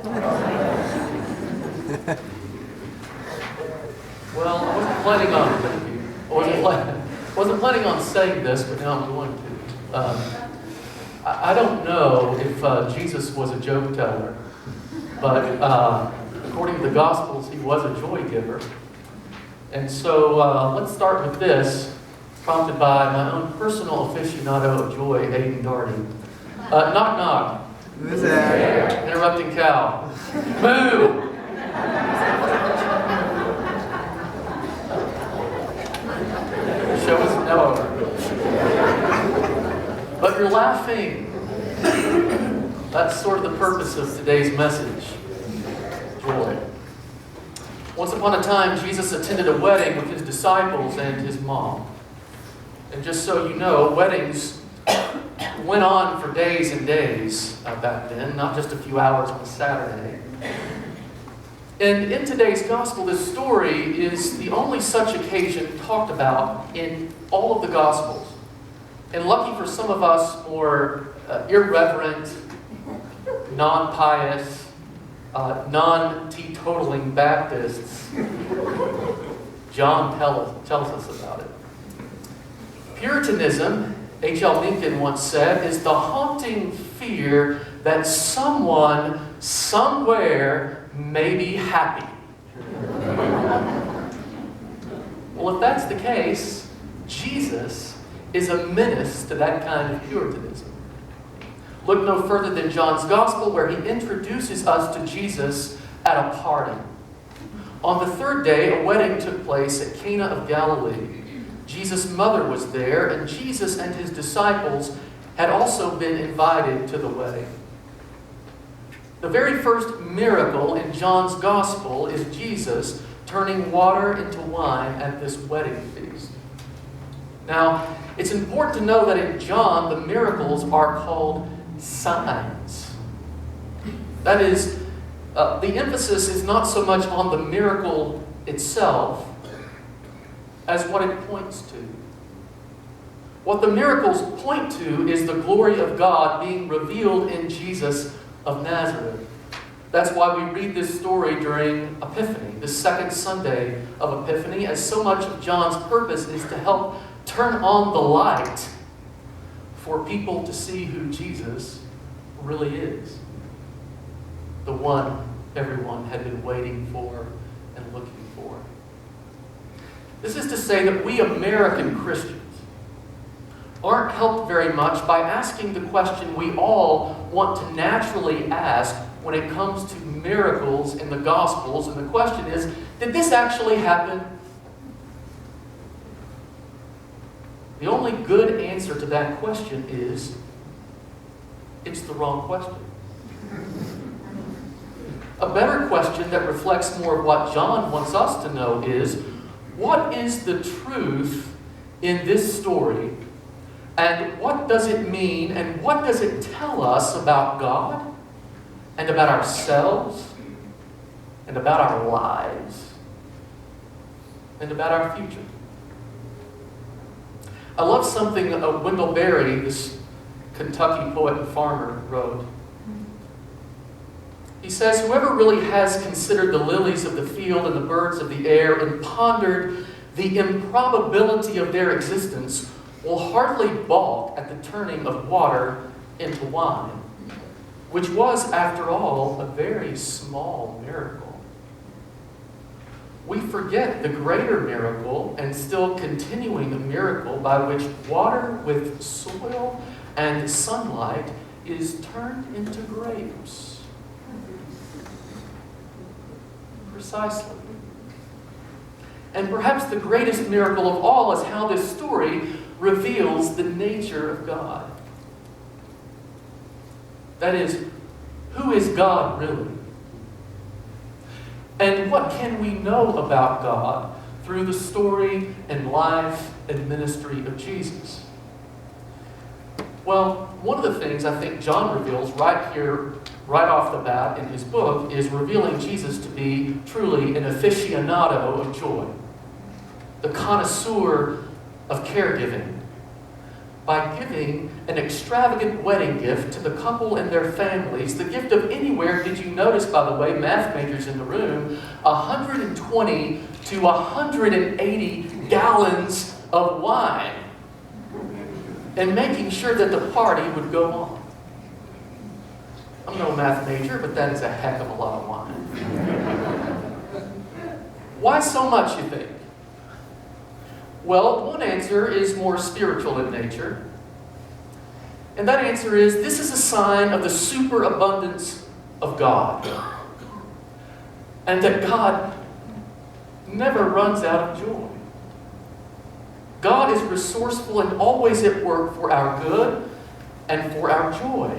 Well, I wasn't planning on, thank you. Wasn't planning on saying this, but now I'm going to. I don't know if Jesus was a joke teller, but according to the Gospels, he was a joy giver. And so let's start with this, prompted by my own personal aficionado of joy, Daugherty. Knock, knock. Who's there? Interrupting cow. Moo! Show us now over. But you're laughing. That's sort of the purpose of today's message. Joy. Once upon a time, Jesus attended a wedding with his disciples and his mom. And just so you know, weddings went on for days and days back then, not just a few hours on a Saturday. And in today's gospel, this story is the only such occasion talked about in all of the gospels. And lucky for some of us more irreverent, non-pious, non-teetotaling Baptists, John tells us about it. Puritanism, H.L. Mencken once said, is the haunting fear that someone, somewhere, may be happy. Well, if that's the case, Jesus is a menace to that kind of Puritanism. Look no further than John's Gospel, where he introduces us to Jesus at a party. On the third day, a wedding took place at Cana of Galilee. Jesus' mother was there, and Jesus and his disciples had also been invited to the wedding. The very first miracle in John's Gospel is Jesus turning water into wine at this wedding feast. Now, it's important to know that in John, the miracles are called signs. That is, the emphasis is not so much on the miracle itself as what it points to. What the miracles point to is the glory of God being revealed in Jesus of Nazareth. That's why we read this story during Epiphany, the second Sunday of Epiphany, as so much of John's purpose is to help turn on the light for people to see who Jesus really is. The one everyone had been waiting for and looking for. This is to say that we American Christians aren't helped very much by asking the question we all want to naturally ask when it comes to miracles in the Gospels. And the question is, did this actually happen? The only good answer to that question is, it's the wrong question. A better question that reflects more of what John wants us to know is, what is the truth in this story? And what does it mean? And what does it tell us about God? And about ourselves? And about our lives? And about our future? I love something Wendell Berry, this Kentucky poet and farmer, wrote. He says, "Whoever really has considered the lilies of the field and the birds of the air and pondered the improbability of their existence will hardly balk at the turning of water into wine, which was, after all, a very small miracle. We forget the greater miracle and still continuing the miracle by which water with soil and sunlight is turned into grapes." Precisely. And perhaps the greatest miracle of all is how this story reveals the nature of God. That is, who is God really? And what can we know about God through the story and life and ministry of Jesus? Well, one of the things I think John reveals right here, right off the bat in his book, is revealing Jesus to be truly an aficionado of joy, the connoisseur of caregiving, by giving an extravagant wedding gift to the couple and their families. The gift of anywhere, did you notice, by the way, math majors in the room, 120 to 180 gallons of wine. And making sure that the party would go on. I'm no math major, but that is a heck of a lot of wine. Why so much, you think? Well, one answer is more spiritual in nature. And that answer is, this is a sign of the superabundance of God. And that God never runs out of joy. God is resourceful and always at work for our good and for our joy.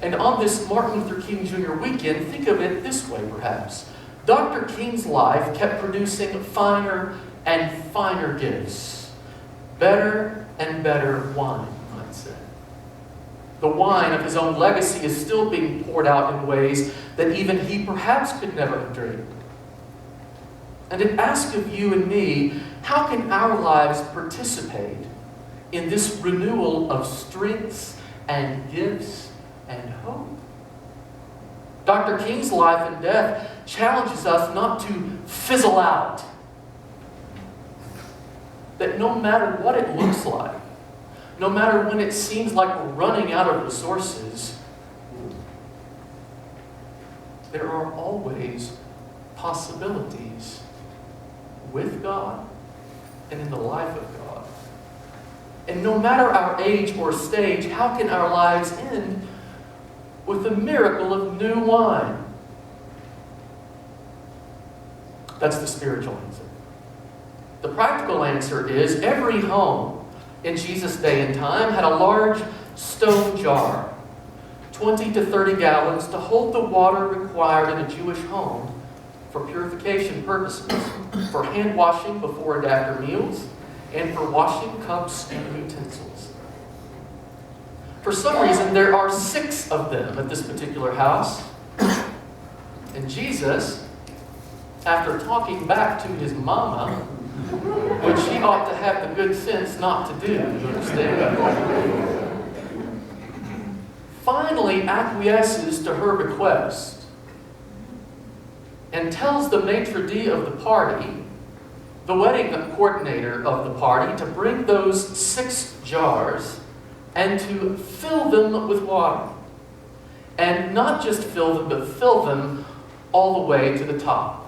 And on this Martin Luther King Jr. weekend, think of it this way perhaps. Dr. King's life kept producing finer and finer gifts. Better and better wine, you might say. The wine of his own legacy is still being poured out in ways that even he perhaps could never have dreamed. And it asks of you and me, how can our lives participate in this renewal of strengths and gifts and hope? Dr. King's life and death challenges us not to fizzle out. That no matter what it looks like, no matter when it seems like we're running out of resources, there are always possibilities with God and in the life of God. And no matter our age or stage, how can our lives end with the miracle of new wine? That's the spiritual answer. The practical answer is every home in Jesus' day and time had a large stone jar, 20 to 30 gallons, to hold the water required in a Jewish home for purification purposes, for hand washing before and after meals, and for washing cups and utensils. For some reason, there are 6 of them at this particular house. And Jesus, after talking back to his mama, which he ought to have the good sense not to do, you understand? Finally acquiesces to her request and tells the maitre d' of the party, the wedding coordinator of the party, to bring those 6 jars and to fill them with water. And not just fill them, but fill them all the way to the top.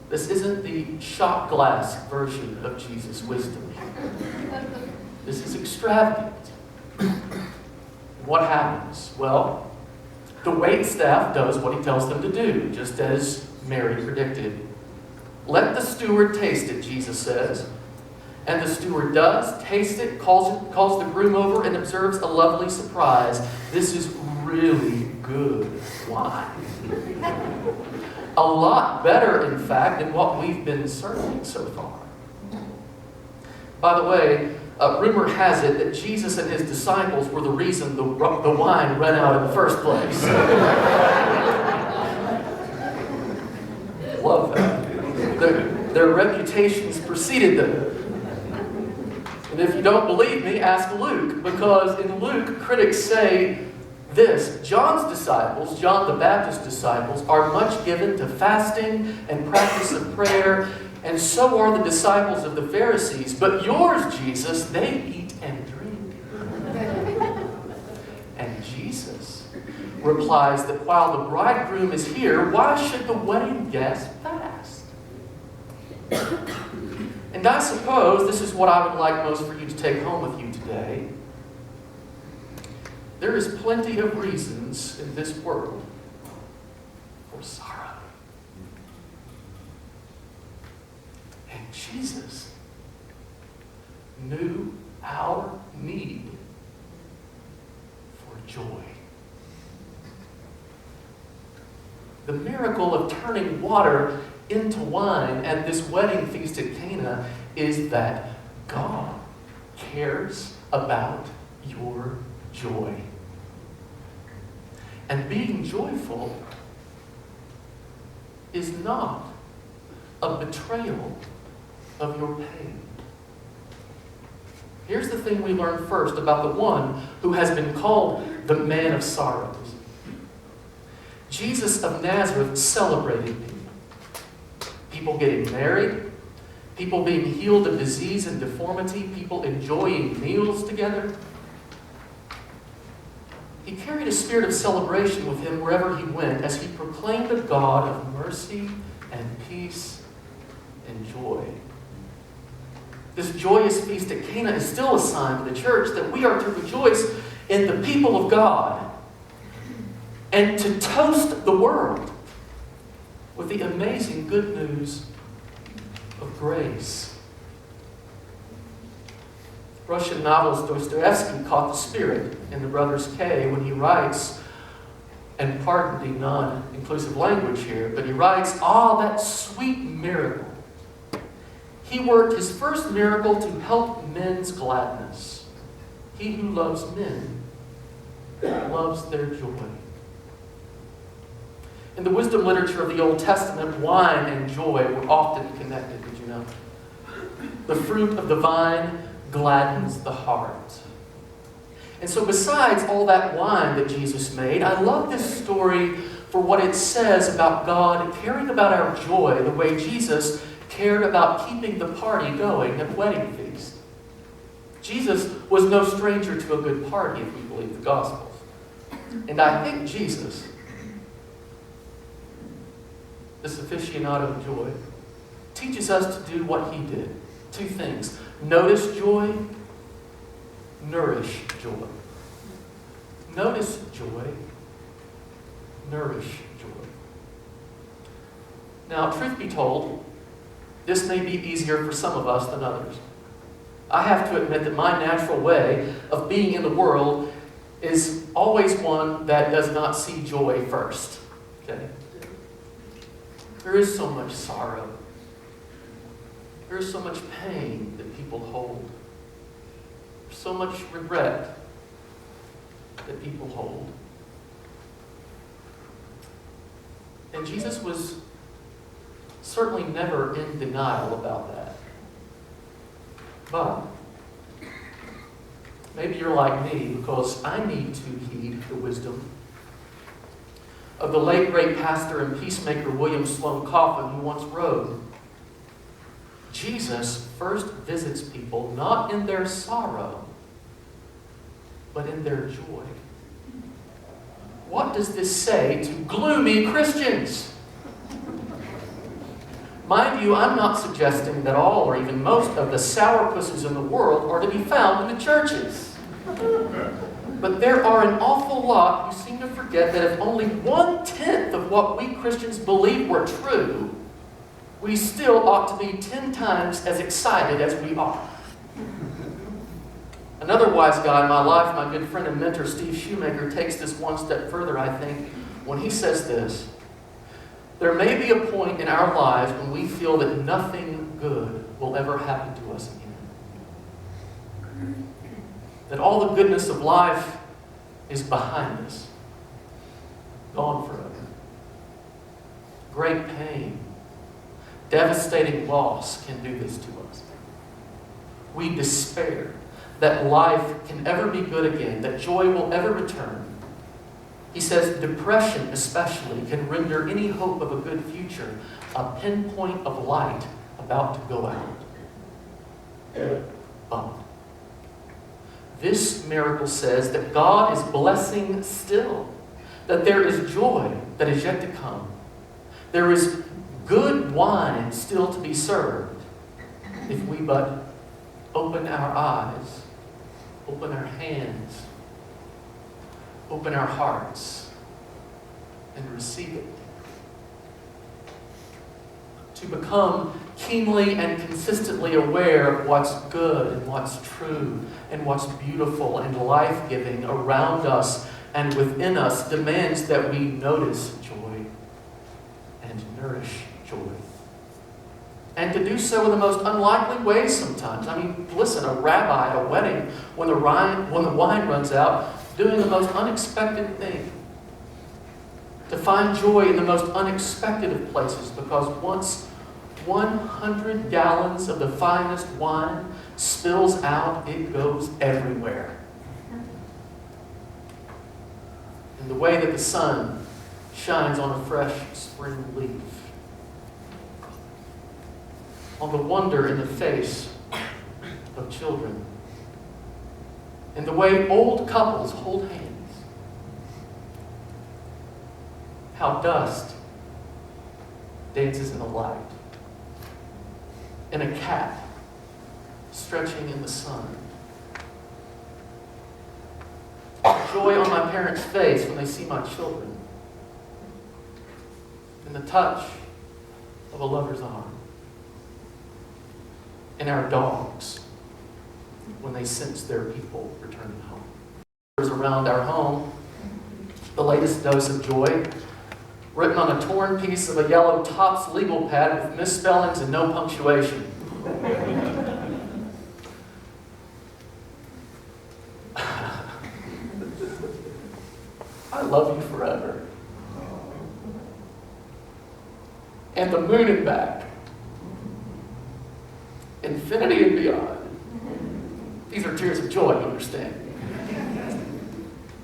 This isn't the shot glass version of Jesus' wisdom. This is extravagant. What happens? Well, the wait staff does what he tells them to do, just as Mary predicted. Let the steward taste it, Jesus says. And the steward does, taste it, calls the groom over, and observes a lovely surprise. This is really good wine. A lot better, in fact, than what we've been serving so far. By the way, rumor has it that Jesus and his disciples were the reason the wine ran out in the first place. Love that. Their reputations preceded them. And if you don't believe me, ask Luke, because in Luke, critics say this: John's disciples, John the Baptist's disciples, are much given to fasting and practice of prayer, and so are the disciples of the Pharisees. But yours, Jesus, they eat and drink. And Jesus replies that while the bridegroom is here, why should the wedding guests fast? And I suppose this is what I would like most for you to take home with you today. There is plenty of reasons in this world for sorrow. And Jesus knew our need for joy. The miracle of turning water into wine at this wedding feast at Cana is that God cares about your joy. And being joyful is not a betrayal of your pain. Here's the thing we learn first about the one who has been called the man of sorrows. Jesus of Nazareth celebrated people. People getting married, people being healed of disease and deformity, people enjoying meals together. He carried a spirit of celebration with him wherever he went as he proclaimed a God of mercy and peace and joy. This joyous feast at Cana is still a sign to the church that we are to rejoice in the people of God and to toast the world with the amazing good news of grace. Russian novelist Dostoevsky caught the spirit in The Brothers K when he writes, and pardon the non-inclusive language here, but he writes, that sweet miracle. He worked his first miracle to help men's gladness. He who loves men loves their joy. In the wisdom literature of the Old Testament, wine and joy were often connected, did you know? The fruit of the vine gladdens the heart. And so besides all that wine that Jesus made, I love this story for what it says about God caring about our joy the way Jesus cared about keeping the party going at wedding feast. Jesus was no stranger to a good party if we believe the Gospels. And I think Jesus, this aficionado of joy, teaches us to do what he did. Two things. Notice joy, nourish joy. Notice joy, nourish joy. Now, truth be told, this may be easier for some of us than others. I have to admit that my natural way of being in the world is always one that does not see joy first. Okay? There is so much sorrow. There is so much pain that people hold. There's so much regret that people hold. And Jesus was certainly never in denial about that. But maybe you're like me, because I need to heed the wisdom of the late great pastor and peacemaker William Sloane Coffin, who once wrote, Jesus first visits people not in their sorrow, but in their joy. What does this say to gloomy Christians? Mind you, I'm not suggesting that all or even most of the sourpusses in the world are to be found in the churches. But there are an awful lot who seem to forget that if only 1/10 of what we Christians believe were true, we still ought to be 10 times as excited as we are. Another wise guy in my life, my good friend and mentor Steve Shoemaker, takes this one step further, I think, when he says this: there may be a point in our lives when we feel that nothing good will ever happen to us again. That all the goodness of life is behind us, gone forever. Great pain, devastating loss can do this to us. We despair that life can ever be good again, that joy will ever return. He says depression especially can render any hope of a good future a pinpoint of light about to go out. But this miracle says that God is blessing still, that there is joy that is yet to come. There is good wine still to be served if we but open our eyes, open our hands, open our hearts, and receive it. To become keenly and consistently aware of what's good and what's true and what's beautiful and life-giving around us and within us demands that we notice joy and nourish joy. And to do so in the most unlikely ways sometimes. I mean, listen, a rabbi at a wedding, when the wine runs out, doing the most unexpected thing. To find joy in the most unexpected of places, because once 100 gallons of the finest wine spills out, it goes everywhere. And the way that the sun shines on a fresh spring leaf, on the wonder in the face of children, and the way old couples hold hands, how dust dances in the light, and a cat stretching in the sun. Joy on my parents' face when they see my children, and the touch of a lover's arm, and our dogs when they sense their people returning home. Around our home, the latest dose of joy, written on a torn piece of a yellow Topps legal pad with misspellings and no punctuation. I love you forever. And the moon and back. Infinity and beyond. These are tears of joy, you understand.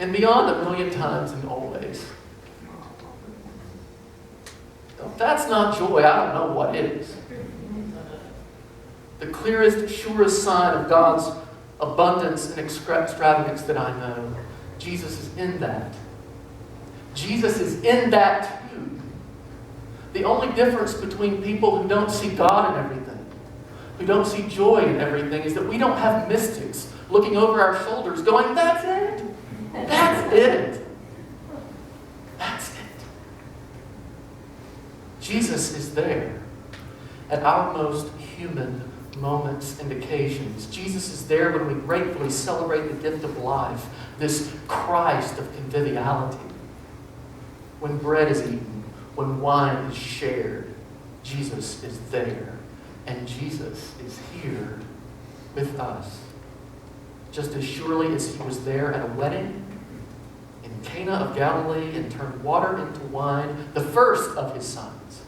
And beyond a million times and always. If that's not joy, I don't know what is. The clearest, surest sign of God's abundance and extravagance that I know, Jesus is in that. Jesus is in that too. The only difference between people who don't see God in everything, who don't see joy in everything, is that we don't have mystics looking over our shoulders going, that's it. That's it. That's it. Jesus is there at our most human moments and occasions. Jesus is there when we gratefully celebrate the gift of life, this Christ of conviviality. When bread is eaten, when wine is shared, Jesus is there. And Jesus is here with us. Just as surely as he was there at a wedding in Cana of Galilee and turned water into wine, the first of his sons,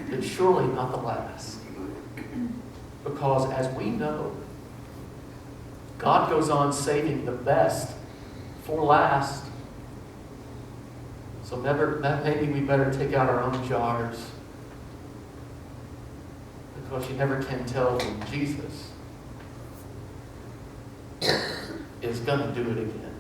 but surely not the last. Because as we know, God goes on saving the best for last. So maybe we better take out our own jars, because you never can tell when Jesus is going to do it again.